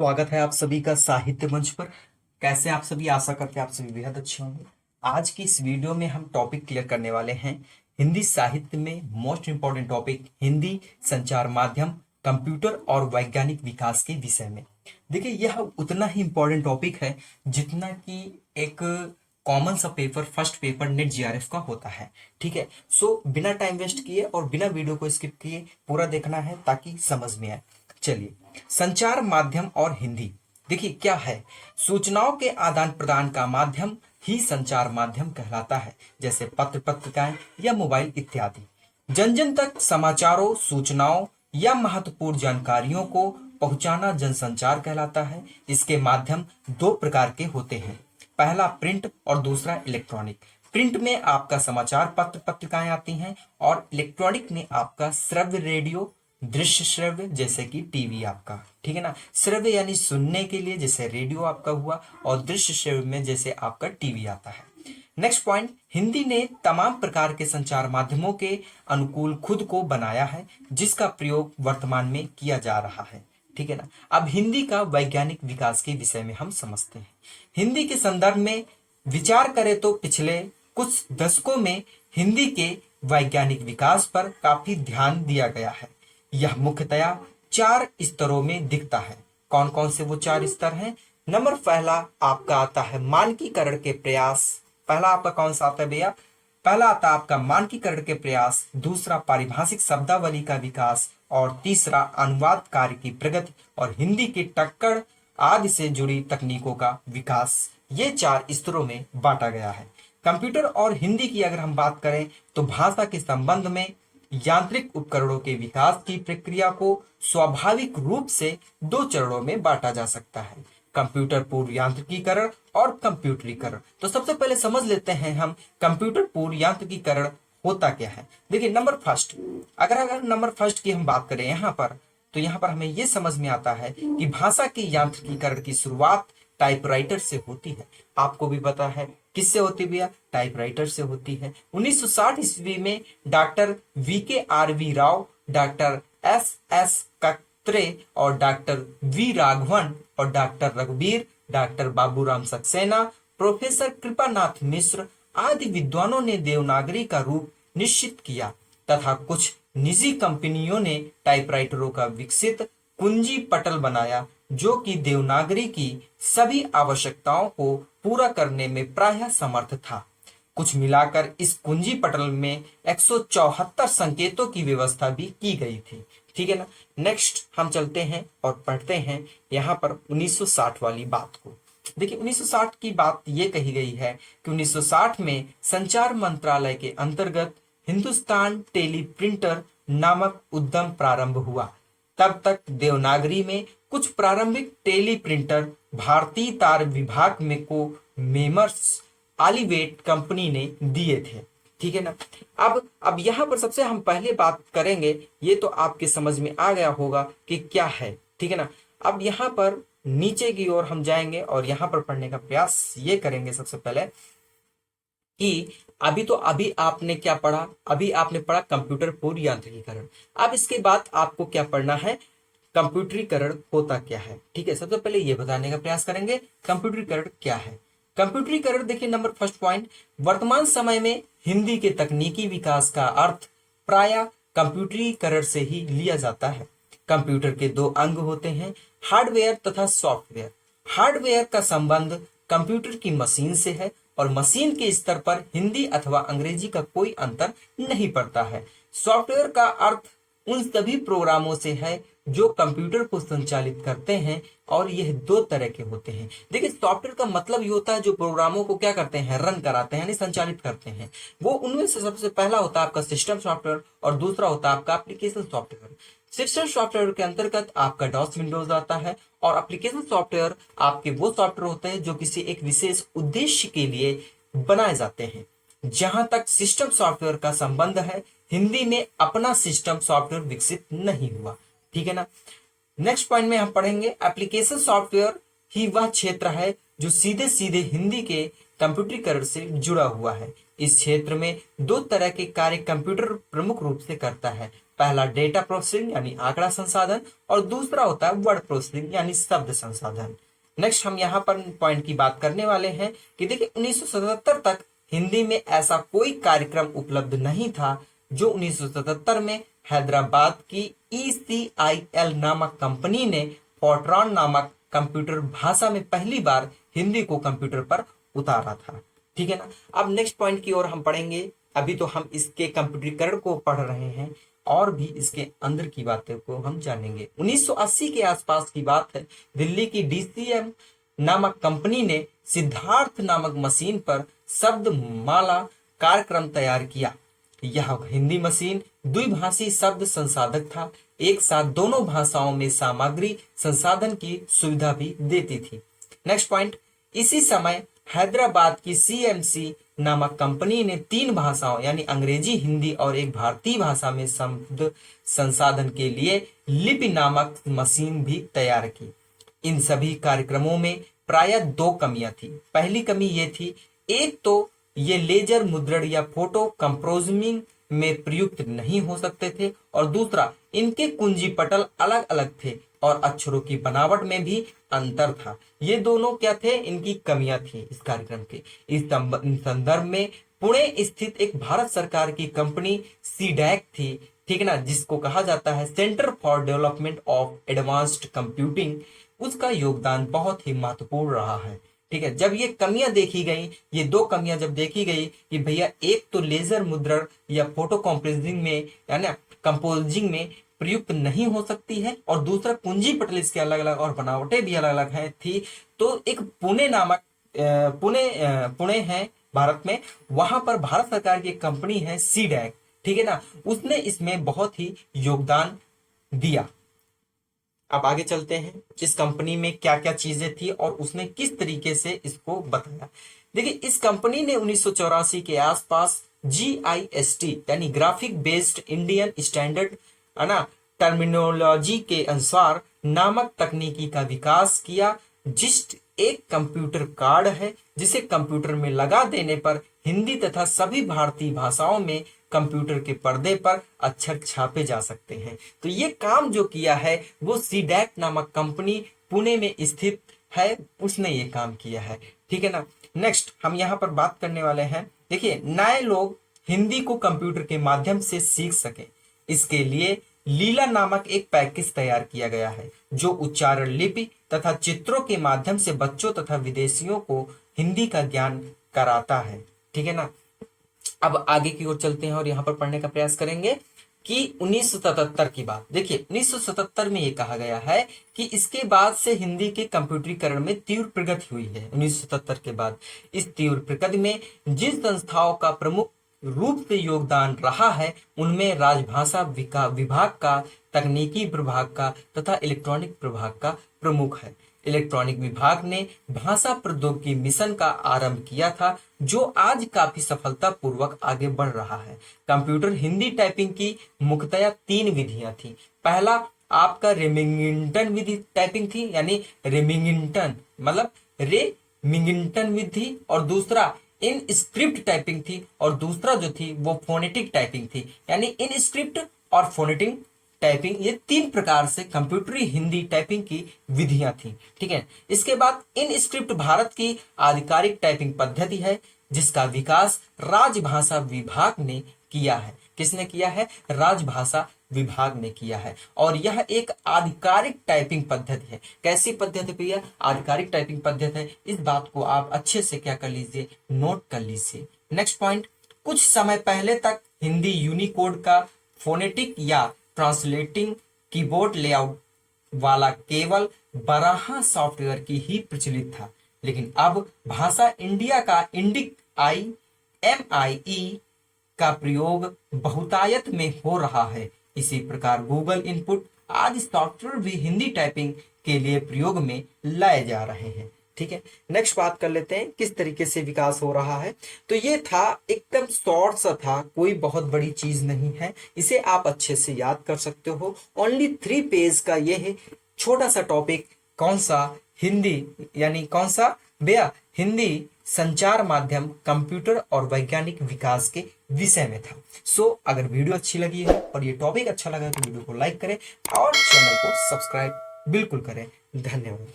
स्वागत है आप सभी का साहित्य मंच पर। कैसे आप सभी? आशा करते हैं आप सभी बेहद अच्छे होंगे। आज की इस वीडियो में हम टॉपिक क्लियर करने वाले हैं हिंदी साहित्य में मोस्ट इंपॉर्टेंट टॉपिक हिंदी संचार माध्यम, कंप्यूटर और वैज्ञानिक विकास के विषय में। देखिए, यह उतना ही इंपॉर्टेंट टॉपिक है जितना कि एक कॉमन सा paper, first paper net GRF का होता है। ठीक है, सो बिना टाइम वेस्ट किए और बिना वीडियो को स्किप किए पूरा देखना है ताकि समझ में आए। चलिए, संचार माध्यम और हिंदी। देखिए क्या है, सूचनाओं के आदान प्रदान का माध्यम ही संचार माध्यम कहलाता है, जैसे पत्र पत्रिकाएं या मोबाइल इत्यादि। जन जन तक समाचारों, सूचनाओं या महत्वपूर्ण जानकारियों को पहुंचाना जनसंचार कहलाता है। इसके माध्यम दो प्रकार के होते हैं, पहला प्रिंट और दूसरा इलेक्ट्रॉनिक। प्रिंट में आपका समाचार पत्र पत्रिकाएं आती हैं और इलेक्ट्रॉनिक में आपका श्रव्य रेडियो, दृश्य श्रव्य जैसे कि टीवी आपका। ठीक है ना, श्रव्य यानी सुनने के लिए जैसे रेडियो आपका हुआ, और दृश्य श्रव्य में जैसे आपका टीवी आता है। नेक्स्ट पॉइंट, हिंदी ने तमाम प्रकार के संचार माध्यमों के अनुकूल खुद को बनाया है, जिसका प्रयोग वर्तमान में किया जा रहा है। ठीक है ना। अब हिंदी का वैज्ञानिक विकास के विषय में हम समझते हैं। हिंदी के संदर्भ में विचार करें तो पिछले कुछ दशकों में हिंदी के वैज्ञानिक विकास पर काफी ध्यान दिया गया है। यह मुख्यतया 4 स्तरों में दिखता है। कौन कौन से वो 4 स्तर हैं? नंबर पहला आपका आता है मानकीकरण के प्रयास। पहला आपका कौन सा आता है भैया? पहला आता है आपका मानकीकरण के प्रयास, दूसरा पारिभाषिक शब्दावली का विकास, और तीसरा अनुवाद कार्य की प्रगति और हिंदी की टक्कड़ आदि से जुड़ी तकनीकों का विकास। ये 4 स्तरों में बांटा गया है। कंप्यूटर और हिंदी की अगर हम बात करें तो भाषा के संबंध में यांत्रिक उपकरणों के विकास की प्रक्रिया को स्वाभाविक रूप से 2 चरणों में बांटा जा सकता है, कंप्यूटर पूर्व यांत्रिकीकरण और कंप्यूटरीकरण। तो सबसे पहले समझ लेते हैं हम कंप्यूटर पूर्व यांत्रिकीकरण होता क्या है। देखिए, नंबर फर्स्ट, अगर नंबर फर्स्ट की हम बात करें यहाँ पर, तो यहाँ पर हमें यह समझ में आता है कि भाषा के यांत्रिकीकरण की शुरुआत टाइपराइटर से होती है। आपको भी पता है किससे होती भैया? टाइपराइटर से होती है। 1960 ईस्वी में doctor VKRV Rao, doctor SS कत्रे और डॉक्टर V राघवन और डॉक्टर रघुवीर, डॉक्टर बाबूराम सक्सेना, प्रोफेसर कृपानाथ मिश्र आदि विद्वानों ने देवनागरी का रूप निश्चित किया तथा कुछ निजी कंपनियों ने टाइपराइटरों का विकसित कुंजी पटल बनाया, जो कि देवनागरी की सभी आवश्यकताओं को पूरा करने में प्रायः समर्थ था। कुछ मिलाकर इस कुंजी पटल में 174 संकेतों की व्यवस्था भी की गई थी। ठीक है ना। नेक्स्ट हम चलते हैं और पढ़ते हैं यहाँ पर 1960 वाली बात को। देखिए, 1960 की बात ये कही गई है कि 1960 में संचार मंत्रालय के अंतर्गत हिंदुस्तान टेलीप्रिंटर नामक उद्यम प्रारंभ हुआ। तब तक देवनागरी में कुछ प्रारंभिक टेली प्रिंटर भारतीय तार विभाग में को मेमर्स आलिवेट कंपनी ने दिए थे। ठीक है ना। अब यहाँ पर सबसे हम पहले बात करेंगे, ये तो आपके समझ में आ गया होगा कि क्या है। ठीक है ना। अब यहाँ पर नीचे की ओर हम जाएंगे और यहाँ पर पढ़ने का प्रयास ये करेंगे सबसे पहले कि अभी आपने क्या पढ़ा? अभी आपने पढ़ा कंप्यूटर पूर्व यांत्रिकीकरण। अब इसके बाद आपको क्या पढ़ना है? कंप्यूटरीकरण होता क्या है। ठीक है, सबसे पहले ये बताने का प्रयास करेंगे कंप्यूटरीकरण क्या है। कंप्यूटरीकरण, देखिए नंबर फर्स्ट पॉइंट, वर्तमान समय में हिंदी के तकनीकी विकास का अर्थ प्राय कंप्यूटरीकरण से ही लिया जाता है। कंप्यूटर के 2 अंग होते हैं, हार्डवेयर तथा सॉफ्टवेयर। हार्डवेयर का संबंध कंप्यूटर की मशीन से है और मशीन के स्तर पर हिंदी अथवा अंग्रेजी का कोई अंतर नहीं पड़ता है। सॉफ्टवेयर का अर्थ उन सभी प्रोग्रामों से है जो कंप्यूटर को संचालित करते हैं, और यह 2 तरह के होते हैं। देखिए, सॉफ्टवेयर का मतलब ये होता है जो प्रोग्रामों को क्या करते हैं? रन कराते हैं, यानी संचालित करते हैं। वो उनमें से सबसे पहला होता है आपका सिस्टम सॉफ्टवेयर और दूसरा होता है आपका एप्लीकेशन सॉफ्टवेयर। सिस्टम सॉफ्टवेयर के अंतर्गत आपका डॉस विंडोज आता है, और एप्लीकेशन सॉफ्टवेयर आपके वो सॉफ्टवेयर होते हैं जो किसी एक विशेष उद्देश्य के लिए बनाए जाते हैं। जहां तक सिस्टम सॉफ्टवेयर का संबंध है, हिंदी में अपना सिस्टम सॉफ्टवेयर विकसित नहीं हुआ। ठीक है ना। नेक्स्ट पॉइंट में हम पढ़ेंगे एप्लीकेशन सॉफ्टवेयर ही वह क्षेत्र है जो सीधे सीधे हिंदी के कंप्यूटरीकरण से जुड़ा हुआ है। इस क्षेत्र में 2 तरह के कार्य कंप्यूटर प्रमुख रूप से करता है, पहला डेटा प्रोसेसिंग यानी आंकड़ा संसाधन और दूसरा होता है वर्ड प्रोसेसिंग यानी शब्द संसाधन। नेक्स्ट हम यहाँ पर पॉइंट की बात करने वाले हैं कि देखिए 1977 तक हिंदी में ऐसा कोई कार्यक्रम उपलब्ध नहीं था जो 1977 में हैदराबाद की ECIL नामक कंपनी ने फोर्ट्रॉन नामक कंप्यूटर भाषा में पहली बार हिंदी को कंप्यूटर पर उतारा था। ठीक है ना। अब नेक्स्ट पॉइंट की ओर हम पढ़ेंगे। अभी तो हम इसके कंप्यूटरीकरण को पढ़ रहे हैं और भी इसके अंदर की बातें को हम जानेंगे। 1980 के आसपास की बात है। दिल्ली की DCM नामक कंपनी ने सिद्धार्थ नामक मशीन पर शब्द माला कार्यक्रम तैयार किया। यह हिंदी मशीन द्विभाषी शब्द संसाधक था, एक साथ दोनों भाषाओं में सामग्री संसाधन की सुविधा भी देती थी। नेक्स्ट पॉइंट, इसी समय हैदराबाद की CMC नामक कंपनी ने 3 भाषाओं यानी अंग्रेजी, हिंदी और एक भारतीय भाषा में शब्द संसाधन के लिए लिपि नामक मशीन भी तैयार की। इन सभी कार्यक्रमों में प्रायः 2 कमियां थी। पहली कमी ये थी, एक तो ये लेजर मुद्रण या फोटो कंपोजिंग में प्रयुक्त नहीं हो सकते थे और दूसरा इनके कुंजी पटल अलग अलग थे और अक्षरों की बनावट में भी अंतर था। ये दोनों क्या थे, इनकी कमियां थी इस कार्यक्रम के। इस संदर्भ में पुणे स्थित एक भारत सरकार की कंपनी CDAC थी, ठीक है ना, जिसको कहा जाता है centre for development of advanced computing, उसका योगदान बहुत ही महत्वपूर्ण रहा है। ठीक है, जब ये कमियां देखी गई, ये 2 कमियां जब देखी गई कि भैया एक तो लेजर मुद्रण या फोटो कंपोजिंग में यानी कंपोजिंग में प्रयुक्त नहीं हो सकती है और दूसरा कुंजी पटल इसके अलग अलग और बनावटें भी अलग अलग है थी। तो एक पुणे नामक पुणे है भारत में, वहां पर भारत सरकार की कंपनी है CDAC, ठीक है ना, उसने इसमें बहुत ही योगदान दिया। अब आगे चलते हैं, इस कंपनी में क्या क्या चीजें थी और उसने किस तरीके से इसको बताया। देखिए, इस कंपनी ने 1984 के आसपास GIST यानी ग्राफिक बेस्ड इंडियन स्टैंडर्ड है ना टर्मिनोलॉजी के अनुसार नामक तकनीकी का विकास किया। जिस्ट एक कंप्यूटर कार्ड है जिसे कंप्यूटर में लगा देने पर हिंदी तथा सभी भारतीय भाषाओं में कंप्यूटर के पर्दे पर अक्षर छापे जा सकते हैं। तो ये काम जो किया है वो CDAC नामक कंपनी पुणे में स्थित है, उसने ये काम किया है। ठीक है ना। नेक्स्ट हम यहाँ पर बात करने वाले हैं, देखिए, नए लोग हिंदी को कंप्यूटर के माध्यम से सीख सके, इसके लिए लीला नामक एक पैकेज तैयार किया गया है जो उच्चारण, लिपि तथा चित्रों के माध्यम से बच्चों तथा विदेशियों को हिंदी का ज्ञान कराता है। ठीक है ना। अब आगे की ओर चलते हैं और यहाँ पर पढ़ने का प्रयास करेंगे कि 1977 की बात। देखिए, 1977 में ये कहा गया है कि इसके बाद से हिंदी के कंप्यूटरीकरण में तीव्र प्रगति हुई है। 1977 के बाद इस तीव्र प्रगति में जिन संस्थाओं का प्रमुख रूप से योगदान रहा है उनमें राजभाषा विभाग का, तकनीकी विभाग का तथा इलेक्ट्रॉनिक विभाग का प्रमुख है। इलेक्ट्रॉनिक विभाग ने भाषा प्रौद्योगिकी मिशन का आरंभ किया था जो आज काफी सफलतापूर्वक आगे बढ़ रहा है। कंप्यूटर हिंदी टाइपिंग की मुख्यतः 3 विधियां थी। पहला आपका रेमिंगटन विधि टाइपिंग थी, यानी रेमिंगटन मतलब रेमिंगटन विधि, और दूसरा इन स्क्रिप्ट टाइपिंग थी और दूसरा जो थी वो फोनेटिक टाइपिंग थी, यानी इन स्क्रिप्ट और फोनेटिक टाइपिंग, ये 3 प्रकार से कंप्यूटरी हिंदी टाइपिंग की विधियां थी। ठीक है। इसके बाद इन स्क्रिप्ट भारत की आधिकारिक टाइपिंग पद्धति है जिसका विकास राजभाषा विभाग ने किया है। किसने किया है? राजभाषा विभाग ने किया है। और यह एक आधिकारिक टाइपिंग पद्धति है। कैसी पद्धति भैया? आधिकारिक टाइपिंग पद्धति है। इस बात को आप अच्छे से क्या कर लीजिए, नोट कर लीजिए। नेक्स्ट पॉइंट, कुछ समय पहले तक हिंदी यूनिकोड का फोनेटिक या ट्रांसलेटिंग कीबोर्ड लेआउट वाला केवल बराहा सॉफ्टवेयर की ही प्रचलित था, लेकिन अब भाषा इंडिया का इंडिक IMIE का प्रयोग बहुतायत में हो रहा है। इसी प्रकार गूगल इनपुट आदि सॉफ्टवेयर भी हिंदी टाइपिंग के लिए प्रयोग में लाए जा रहे हैं। ठीक है। नेक्स्ट बात कर लेते हैं किस तरीके से विकास हो रहा है। तो ये था एकदम शॉर्ट सा था, कोई बहुत बड़ी चीज नहीं है, इसे आप अच्छे से याद कर सकते हो। ओनली 3 पेज का ये है छोटा सा टॉपिक। कौन सा? हिंदी, यानी कौन सा भैया? हिंदी संचार माध्यम, कंप्यूटर और वैज्ञानिक विकास के विषय में था। अगर वीडियो अच्छी लगी है और ये टॉपिक अच्छा लगा है तो वीडियो को लाइक करें और चैनल को सब्सक्राइब बिल्कुल करें। धन्यवाद।